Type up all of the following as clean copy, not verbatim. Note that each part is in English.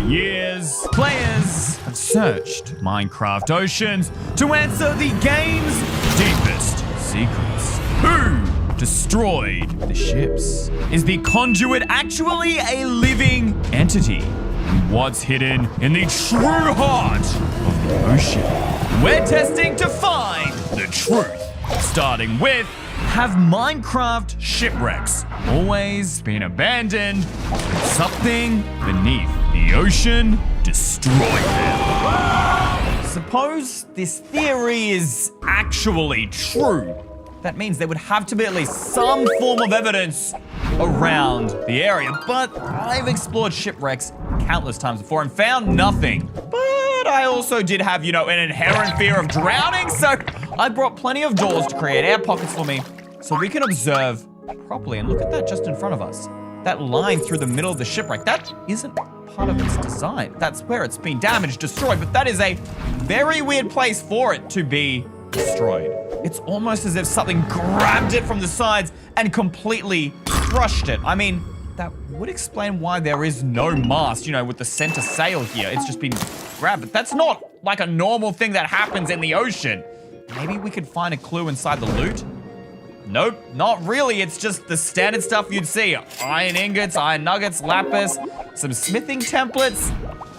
years, players have searched Minecraft oceans to answer the game's deepest secrets. Who destroyed the ships? Is the conduit actually a living entity? And what's hidden in the true heart of the ocean? We're testing to find the truth. Starting with, have Minecraft shipwrecks always been abandoned? Something beneath the ocean destroyed them. Suppose this theory is actually true. That means there would have to be at least some form of evidence around the area. But I've explored shipwrecks countless times before and found nothing. But I also did have, an inherent fear of drowning, so I brought plenty of doors to create air pockets for me so we can observe properly. And look at that just in front of us. That line through the middle of the shipwreck, that isn't part of its design. That's where it's been damaged, destroyed, but that is a very weird place for it to be destroyed. It's almost as if something grabbed it from the sides and completely crushed it. I mean, that would explain why there is no mast, with the center sail here. It's just been grabbed, but that's not like a normal thing that happens in the ocean. Maybe we could find a clue inside the loot? Nope, not really. It's just the standard stuff you'd see. Iron ingots, iron nuggets, lapis, some smithing templates.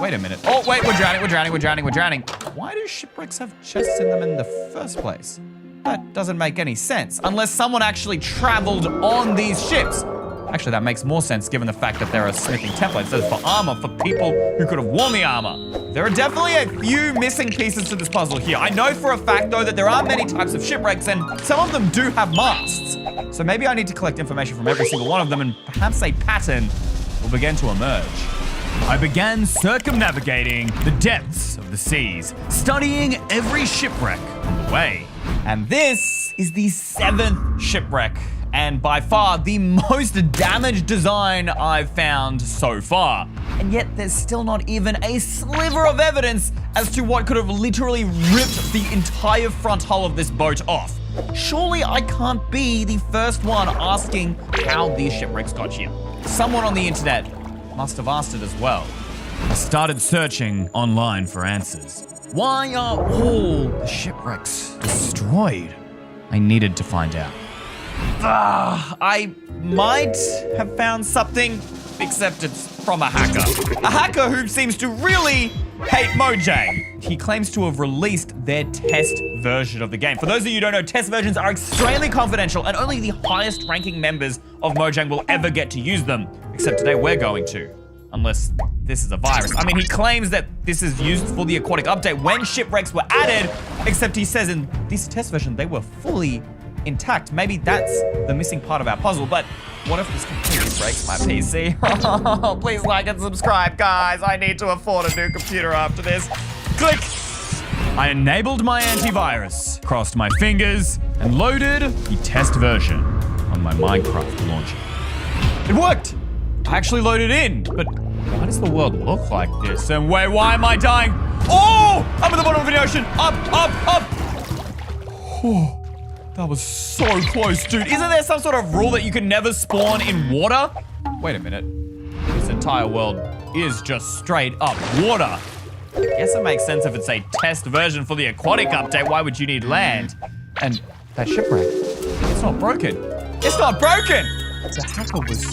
Wait a minute. Oh, wait, we're drowning. Why do shipwrecks have chests in them in the first place? That doesn't make any sense, unless someone actually traveled on these ships. Actually, that makes more sense given the fact that there are smithing templates. Those for armor, for people who could have worn the armor. There are definitely a few missing pieces to this puzzle here. I know for a fact, though, that there are many types of shipwrecks, and some of them do have masts. So maybe I need to collect information from every single one of them, and perhaps a pattern will begin to emerge. I began circumnavigating the depths of the seas, studying every shipwreck on the way. And this is the 7th shipwreck, and by far the most damaged design I've found so far. And yet there's still not even a sliver of evidence as to what could have literally ripped the entire front hull of this boat off. Surely I can't be the first one asking how these shipwrecks got here. Someone on the internet must have asked it as well. I started searching online for answers. Why are all the shipwrecks destroyed? I needed to find out. I might have found something, except it's from a hacker. A hacker who seems to really hate Mojang. He claims to have released their test version of the game. For those of you who don't know, test versions are extremely confidential and only the highest ranking members of Mojang will ever get to use them. Except today we're going to. Unless this is a virus. I mean, he claims that this is used for the aquatic update when shipwrecks were added, except he says in this test version, they were fully intact. Maybe that's the missing part of our puzzle, but what if this completely breaks my PC? Please like and subscribe, guys. I need to afford a new computer after this. Click. I enabled my antivirus, crossed my fingers, and loaded the test version on my Minecraft launcher. It worked. I actually loaded in, but why does the world look like this? And wait, why am I dying? Oh, I'm at the bottom of the ocean. Up. Oh. That was so close, dude. Isn't there some sort of rule that you can never spawn in water? Wait a minute. This entire world is just straight up water. I guess it makes sense if it's a test version for the aquatic update. Why would you need land? And that shipwreck, it's not broken. It's not broken! The hacker was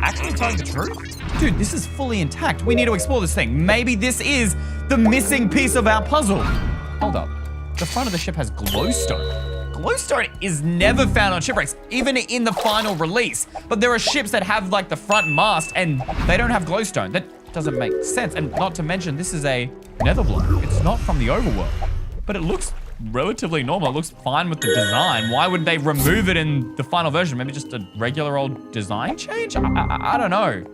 actually telling the truth? Dude, this is fully intact. We need to explore this thing. Maybe this is the missing piece of our puzzle. Hold up. The front of the ship has glowstone. Glowstone is never found on shipwrecks, even in the final release. But there are ships that have like the front mast and they don't have glowstone. That doesn't make sense. And not to mention, this is a nether block. It's not from the overworld, but it looks relatively normal. It looks fine with the design. Why would they remove it in the final version? Maybe just a regular old design change? I don't know.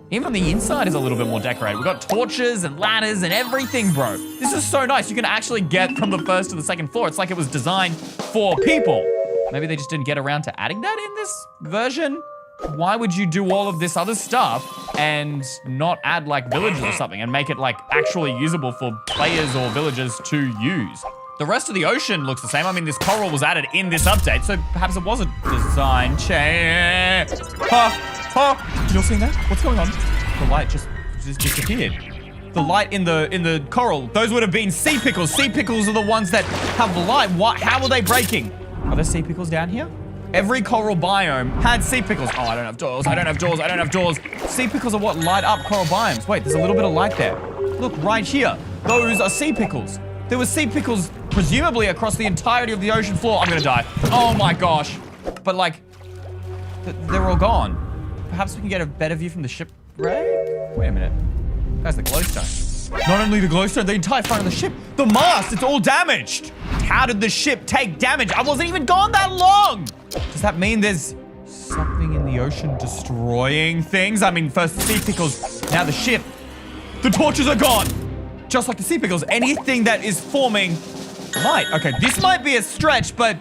Even the inside is a little bit more decorated. We've got torches and ladders and everything, bro. This is so nice. You can actually get from the first to the second floor. It's like it was designed for people. Maybe they just didn't get around to adding that in this version. Why would you do all of this other stuff and not add like villages or something and make it like actually usable for players or villagers to use? The rest of the ocean looks the same. I mean, this coral was added in this update, so perhaps it was a design change. You all seen that? What's going on? The light just disappeared. the light in the coral, those would have been sea pickles. Sea pickles are the ones that have light. How are they breaking? Are there sea pickles down here? Every coral biome had sea pickles. Oh, I don't have doors. I don't have doors. I don't have doors. Sea pickles are what light up coral biomes. Wait, there's a little bit of light there. Look, right here. Those are sea pickles. There were sea pickles, presumably, across the entirety of the ocean floor. I'm gonna die. Oh my gosh. But like, they're all gone. Perhaps we can get a better view from the shipwreck? Wait a minute. That's the glowstone. Not only the glowstone, the entire front of the ship. The mast, it's all damaged. How did the ship take damage? I wasn't even gone that long. Does that mean there's something in the ocean destroying things? I mean, first the sea pickles, now the ship. The torches are gone. Just like the sea pickles, anything that is forming light. Okay, this might be a stretch, but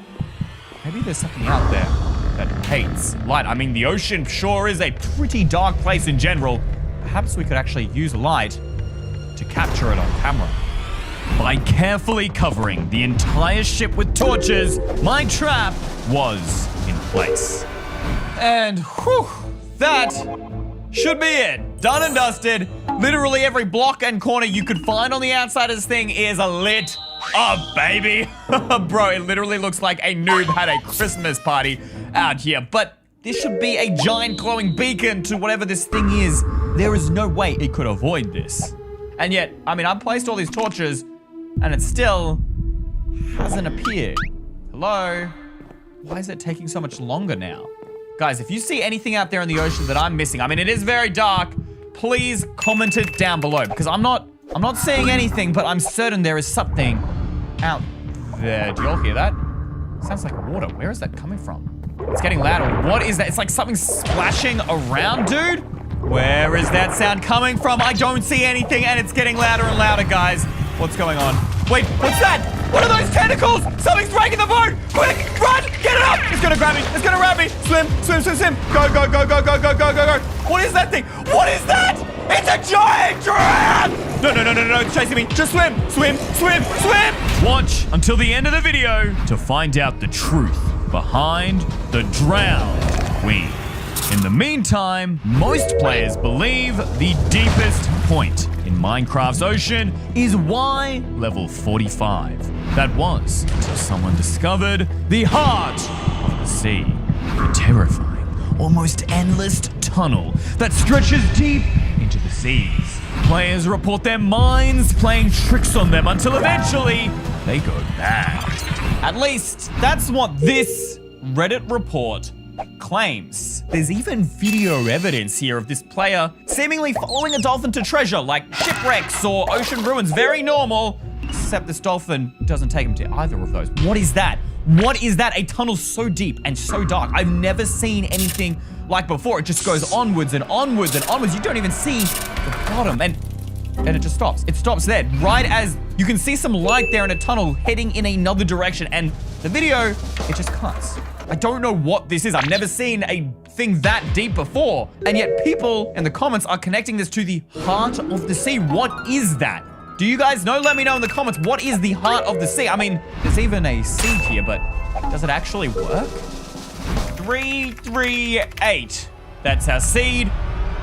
maybe there's something out there that hates light. I mean, the ocean sure is a pretty dark place in general. Perhaps we could actually use light to capture it on camera. By carefully covering the entire ship with torches, my trap was in place. And whew, that should be it. Done and dusted. Literally every block and corner you could find on the outside of this thing is lit up, baby. Bro, it literally looks like a noob had a Christmas party out here. But this should be a giant glowing beacon to whatever this thing is. There is no way it could avoid this. And yet, I mean, I've placed all these torches and it still hasn't appeared. Hello? Why is it taking so much longer now? Guys, if you see anything out there in the ocean that I'm missing, I mean, it is very dark, please comment it down below because I'm not seeing anything, but I'm certain there is something out there. Do you all hear that? Sounds like water. Where is that coming from? It's getting louder. What is that? It's like something splashing around, dude. Where is that sound coming from? I don't see anything and it's getting louder and louder, guys. What's going on? Wait, what's that? What are those tentacles? Something's breaking the boat! Quick, run! Get it up! It's gonna grab me! It's gonna grab me! Swim, swim, swim, swim! Go, go, go, go, go, go, go, go, go! What is that thing? What is that? It's a giant giraffe! No, no, no, no, no, it's chasing me. Just swim, swim, swim, swim! Watch until the end of the video to find out the truth behind the drowned queen. In the meantime, most players believe the deepest point in Minecraft's ocean is Y level 45. That was until someone discovered the heart of the sea. A terrifying, almost endless tunnel that stretches deep into the seas. Players report their minds playing tricks on them until eventually they go mad. At least that's what this Reddit report claims. There's even video evidence here of this player seemingly following a dolphin to treasure, like shipwrecks or ocean ruins. Very normal, except this dolphin doesn't take him to either of those. What is that? What is that? A tunnel so deep and so dark. I've never seen anything like before. It just goes onwards and onwards and onwards. You don't even see the bottom, and it just stops. It stops there, right as you can see some light there in a tunnel heading in another direction, and the video, it just cuts. I don't know what this is. I've never seen a thing that deep before. And yet people in the comments are connecting this to the heart of the sea. What is that? Do you guys know? Let me know in the comments. What is the heart of the sea? I mean, there's even a seed here, but does it actually work? 338. That's our seed.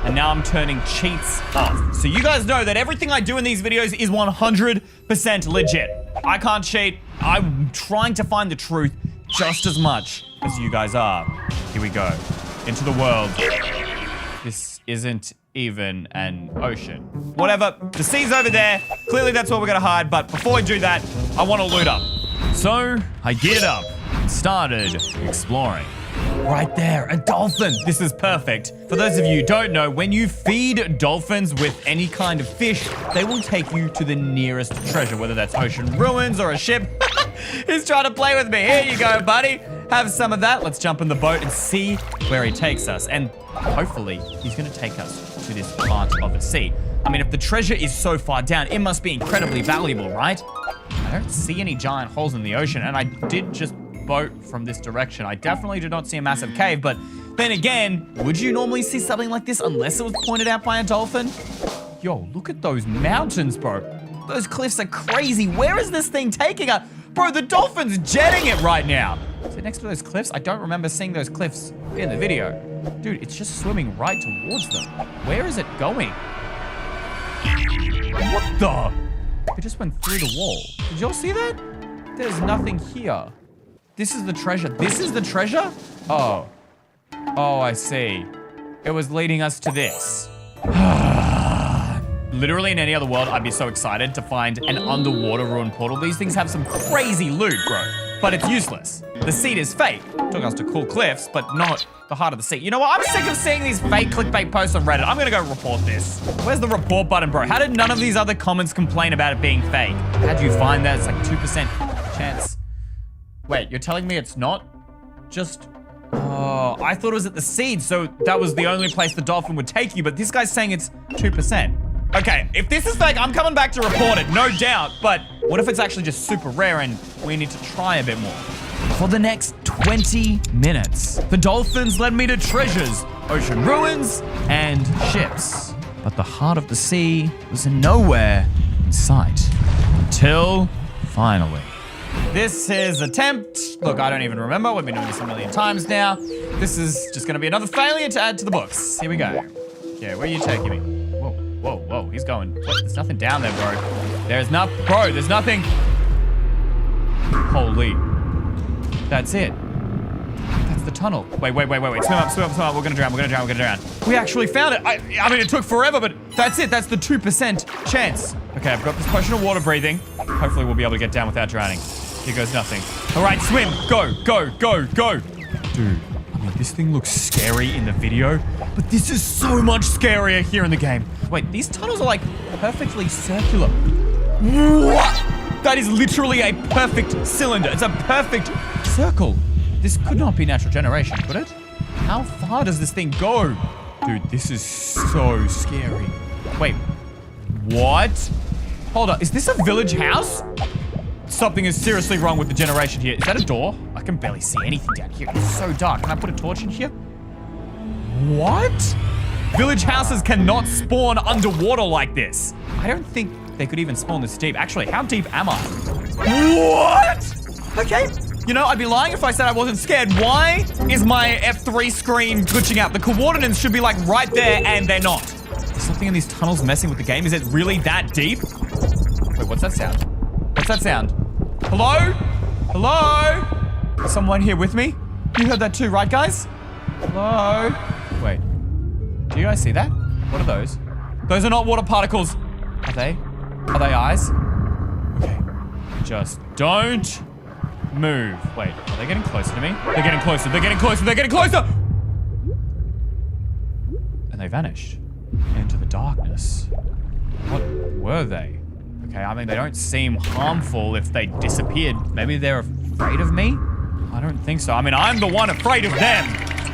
And now I'm turning cheats off. So you guys know that everything I do in these videos is 100% legit. I can't cheat. I'm trying to find the truth just as much as you guys are. Here we go. Into the world. This isn't even an ocean. Whatever, the sea's over there. Clearly that's where we're gonna hide, but before we do that, I wanna loot up. So, I geared up and started exploring. Right there, a dolphin. This is perfect. For those of you who don't know, when you feed dolphins with any kind of fish, they will take you to the nearest treasure, whether that's ocean ruins or a ship. He's trying to play with me. Here you go, buddy. Have some of that. Let's jump in the boat and see where he takes us. And hopefully, he's gonna take us to this part of the sea. I mean, if the treasure is so far down, it must be incredibly valuable, right? I don't see any giant holes in the ocean, and I did just boat from this direction. I definitely did not see a massive cave, but then again, would you normally see something like this unless it was pointed out by a dolphin? Yo, look at those mountains, bro. Those cliffs are crazy. Where is this thing taking us? Bro, the dolphin's jetting it right now. Is it next to those cliffs? I don't remember seeing those cliffs in the video. Dude, it's just swimming right towards them. Where is it going? What the? It just went through the wall. Did y'all see that? There's nothing here. This is the treasure. This is the treasure? Oh. Oh, I see. It was leading us to this. Literally in any other world, I'd be so excited to find an underwater ruined portal. These things have some crazy loot, bro. But it's useless. The seed is fake. Took us to cool cliffs, but not the heart of the sea. You know what? I'm sick of seeing these fake clickbait posts on Reddit. I'm gonna go report this. Where's the report button, bro? How did none of these other comments complain about it being fake? How'd you find that? It's like 2% chance. Wait, you're telling me it's not? Just... Oh, I thought it was at the seed, so that was the only place the dolphin would take you, but this guy's saying it's 2%. Okay, if this is fake, I'm coming back to report it, no doubt, but what if it's actually just super rare and we need to try a bit more? For the next 20 minutes, the dolphins led me to treasures, ocean ruins, and ships. But the heart of the sea was nowhere in sight. Until, finally. This is attempt. Look, I don't even remember. We've been doing this a million times now. This is just gonna be another failure to add to the books. Here we go. Yeah, where are you taking me? Whoa, whoa, whoa, he's going. What? There's nothing down there, bro. There's nothing. Holy. That's it. That's the tunnel. Wait. Swim up. We're gonna drown. We actually found it. I mean, it took forever, but that's it. That's the 2% chance. Okay, I've got this potion of water breathing. Hopefully we'll be able to get down without drowning. Here goes nothing. All right, swim. Go. Dude, I mean, this thing looks scary in the video, but this is so much scarier here in the game. Wait, these tunnels are like perfectly circular. What? That is literally a perfect cylinder. It's a perfect circle. This could not be natural generation, could it? How far does this thing go? Dude, this is so scary. Wait, what? Hold up, is this a village house? Something is seriously wrong with the generation here. Is that a door? I can barely see anything down here. It's so dark. Can I put a torch in here? What? Village houses cannot spawn underwater like this. I don't think they could even spawn this deep. Actually, how deep am I? What? Okay. You know, I'd be lying if I said I wasn't scared. Why is my F3 screen glitching out? The coordinates should be like right there and they're not. Is something in these tunnels messing with the game? Is it really that deep? Wait, what's that sound? What's that sound? Hello? Hello? Is someone here with me? You heard that too, right, guys? Hello? Wait. Do you guys see that? What are those? Those are not water particles. Are they? Are they eyes? Okay. Just don't move. Wait, are they getting closer to me? They're getting closer. And they vanished into the darkness. What were they? Okay, I mean, they don't seem harmful if they disappeared. Maybe they're afraid of me? I don't think so. I mean, I'm the one afraid of them.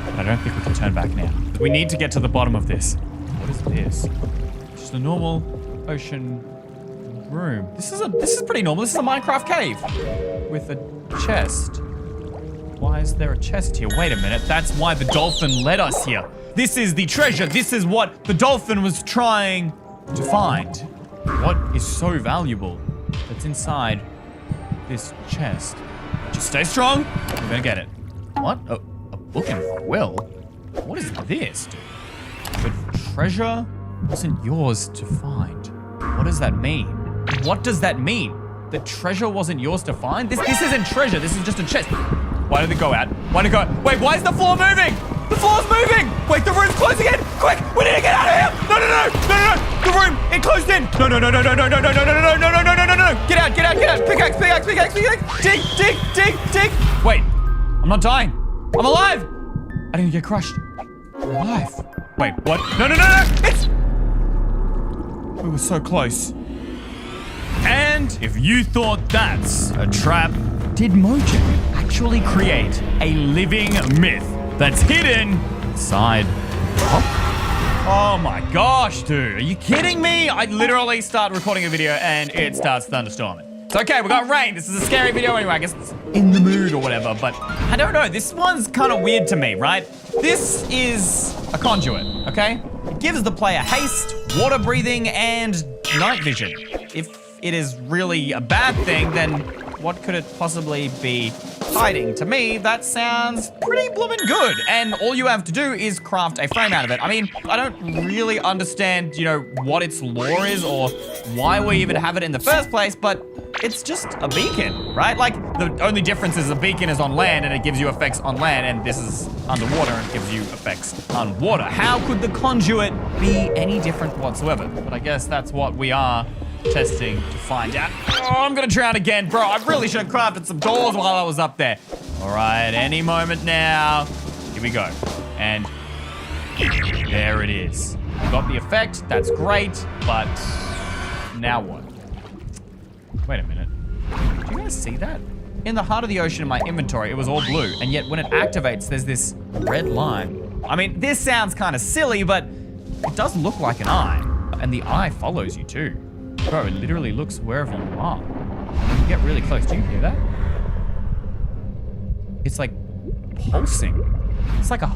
But I don't think we can turn back now. We need to get to the bottom of this. What is this? Just a normal ocean room. This is pretty normal. This is a Minecraft cave with a chest. Why is there a chest here? Wait a minute. That's why the dolphin led us here. This is the treasure. This is what the dolphin was trying to find. What is so valuable that's inside this chest? Just stay strong. We're gonna get it. What? A book and quill? What is this, dude? The treasure wasn't yours to find. What does that mean? What does that mean? The treasure wasn't yours to find? This isn't treasure. This is just a chest. Why did it go out? Why did it go out? Wait, why is the floor moving? The floor's moving! Wait, the room's closing in! Quick! We need to get out of here! No! The room! It closed in! No! Get out! Pickaxe! Dig! Wait, I'm not dying. I'm alive! I didn't get crushed. I'm alive. Wait, what? No! It's... We were so close. And if you thought that's a trap, did Mojang actually create a living myth that's hidden inside? Oh my gosh, dude. Are you kidding me? I literally start recording a video and it starts thunderstorming. It's okay, we got rain. This is a scary video anyway. I guess it's in the mood or whatever, but I don't know. This one's kind of weird to me, right? This is a conduit, okay? It gives the player haste, water breathing, and night vision. If it is really a bad thing, then what could it possibly be hiding. To me, that sounds pretty bloomin' good. And all you have to do is craft a frame out of it. I mean, I don't really understand, you know, what its lore is or why we even have it in the first place, but it's just a beacon, right? Like, the only difference is a beacon is on land and it gives you effects on land, and this is underwater and it gives you effects on water. How could the conduit be any different whatsoever? But I guess that's what we are testing to find out. Oh, I'm gonna drown again, bro. I really should have crafted some doors while I was up there. All right, any moment now. Here we go. And there it is. Got the effect, that's great, but now what? Wait a minute. Do you guys see that? In the heart of the ocean in my inventory, it was all blue, and yet when it activates, there's this red line. I mean, this sounds kind of silly, but it does look like an eye, and the eye follows you too. Bro, it literally looks wherever you are. And when you get really close, do you hear that? It's like pulsing. It's like a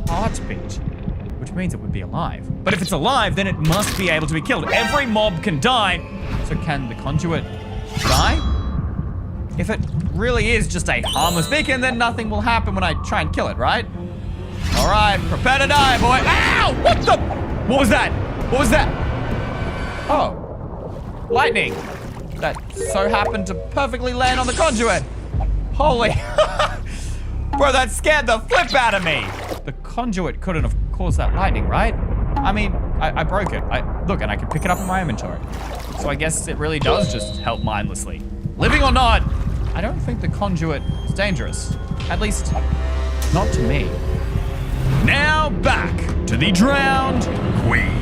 heartbeat, which means it would be alive. But if it's alive, then it must be able to be killed. Every mob can die. So can the conduit die? If it really is just a harmless beacon, then nothing will happen when I try and kill it, right? All right, prepare to die, boy. Ow! What the? What was that? What was that? Oh. Lightning that so happened to perfectly land on the conduit. Holy, bro, that scared the flip out of me. The conduit couldn't have caused that lightning, right? I mean, I broke it. Look, and I can pick it up in my inventory. So I guess it really does just help mindlessly. Living or not, I don't think the conduit is dangerous. At least, not to me. Now back to the drowned queen.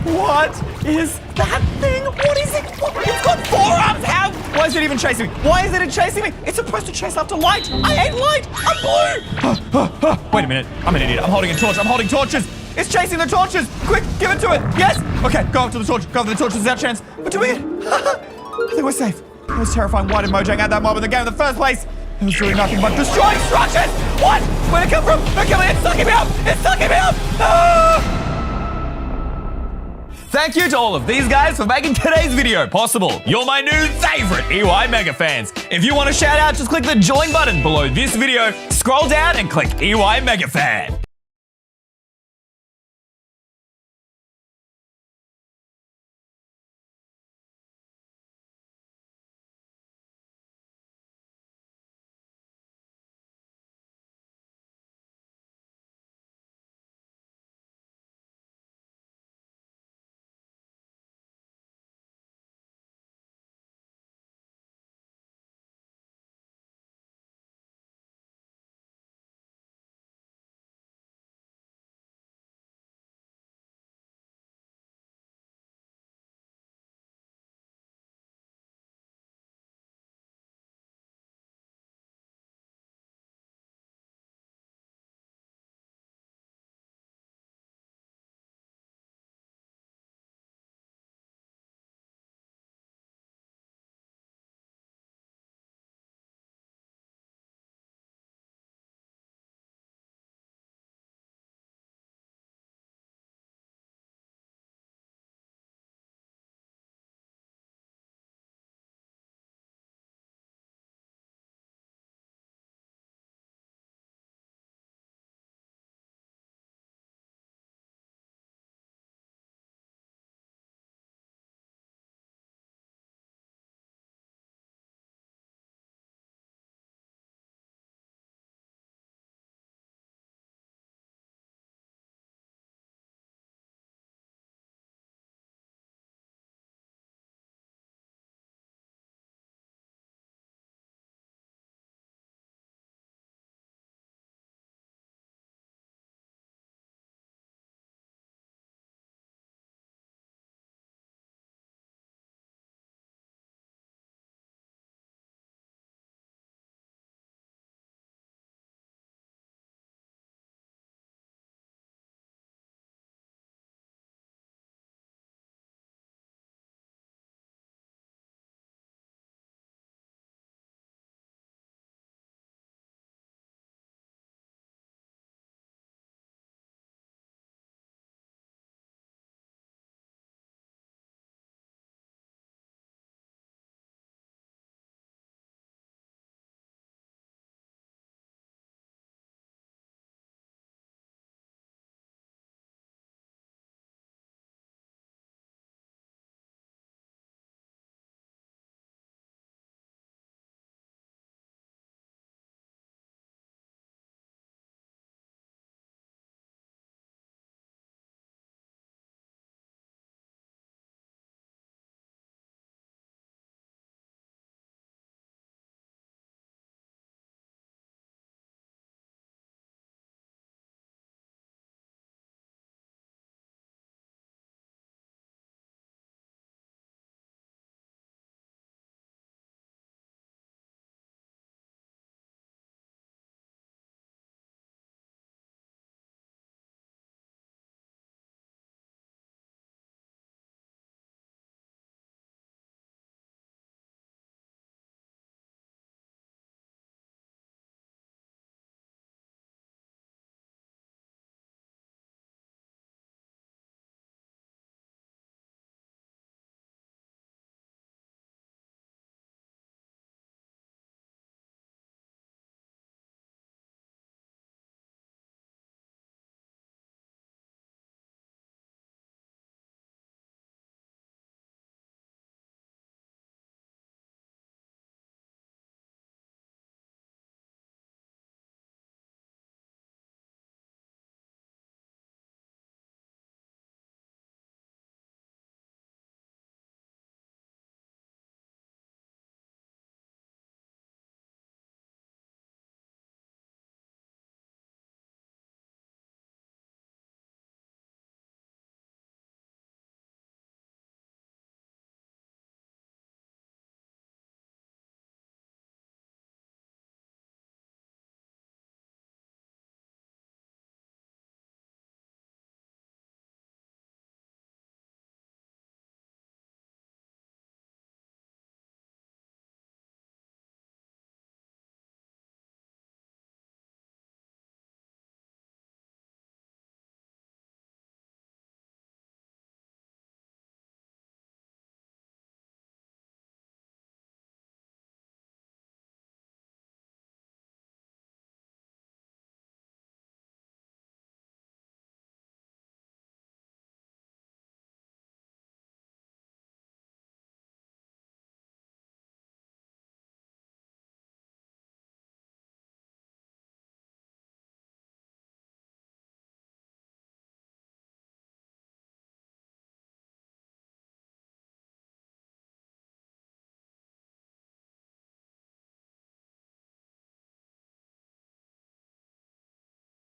What is that thing? What is it? It's got 4 arms. How? Why is it even chasing me? Why is it chasing me? It's supposed to chase after light. I hate light. I'm blue. Wait a minute. I'm an idiot. I'm holding a torch. I'm holding torches. It's chasing the torches. Quick, give it to it. Yes. Okay, go up to the torch. Go up to the torches. There's our chance. We're doing it. I think we're safe. It was terrifying. Why did Mojang add that mob in the game in the first place? It was doing nothing but destroying structures. What? Where'd it come from? They're coming. It's sucking me up. It's sucking me up. Ah! Thank you to all of these guys for making today's video possible. You're my new favorite EY Mega fans. If you want a shout out, just click the join button below this video, scroll down and click EY Mega Fan.